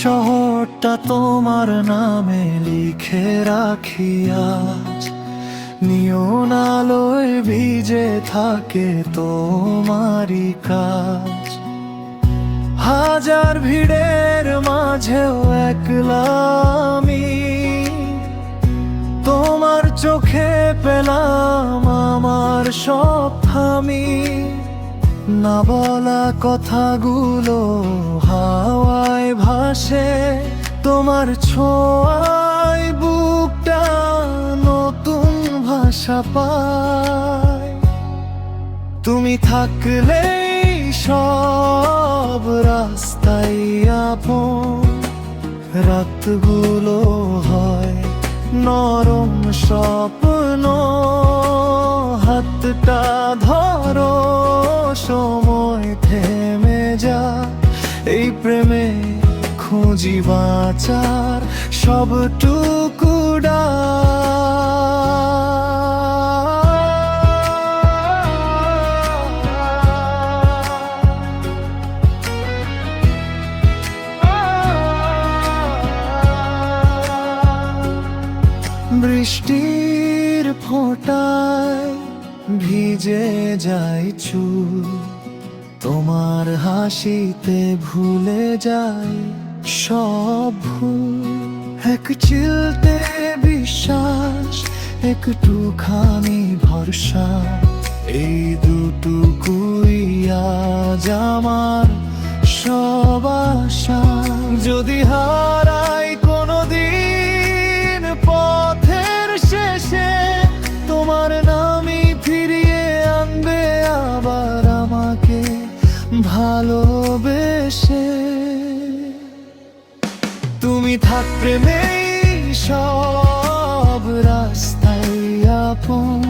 শহরটা তোমার নামে লিখে রাখি আজ, নিয়ন আলোয় ভিজে থাকে তোমারই কাজ। হাজার ভিড়ের মাঝেও একলা আমি তোমার চোখে পেলাম আমার সব থামি। না বলা কথাগুলো হাওয়ায় ভাসে, তোমার ছোঁয়ায় বুকটা নতুন ভাষা পায়। তুমি থাকলেই সব রাস্তাই আপন, রাতগুলো হয় নরম স্বপ্ন। হাতটা ধরো, সময় থেমে যা, এই প্রেমে খুঁজি বাঁচার সবটুকুডা। বৃষ্টির ফোঁটায় ভিজে যায় চুল, তোমার হাসিতে ভুলে যায় সব ভুল। এক চিলতে বিশ্বাস, একটুখানি ভরসা, এই দুটুকুই আজ আমার সব আশা। যদি হারাই কোনোদিন পথের শেষে, তোমার নামই ফিরিয়ে আনবে আবার আমাকে ভালোবেসে। তুমি থাক প্রেমেই সব রাস্তাই আপন,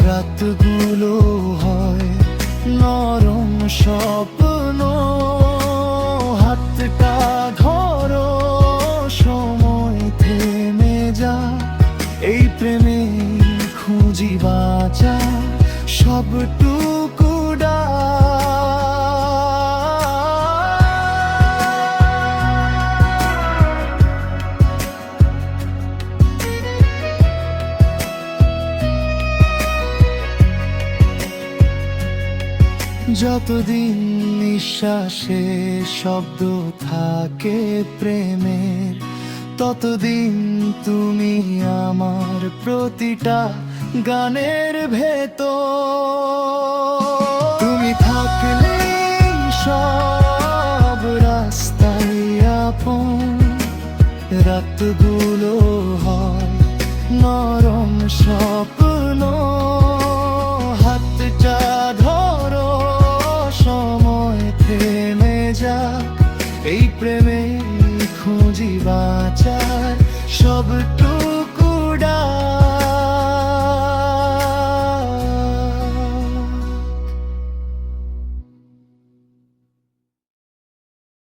রাতগুলো হয় নরম স্বপ্ন। হাতটা ধরো, সময় থেমে যা, এই প্রেমে খুঁজি বাঁচা সবটুকুডা। যতদিন নিঃশ্বাসে শব্দ থাকে প্রেমের, ততদিন তুমি আমার প্রতিটা গানের ভেতর। তুমি থাকলে সব রাস্তাই আপন, রাতগুলো হয় নরম স্বপ্ন। হাতটা ধরো, সময় থেমে যা, এই প্রেমে খুঁজি বাঁচার সবটুকুডা।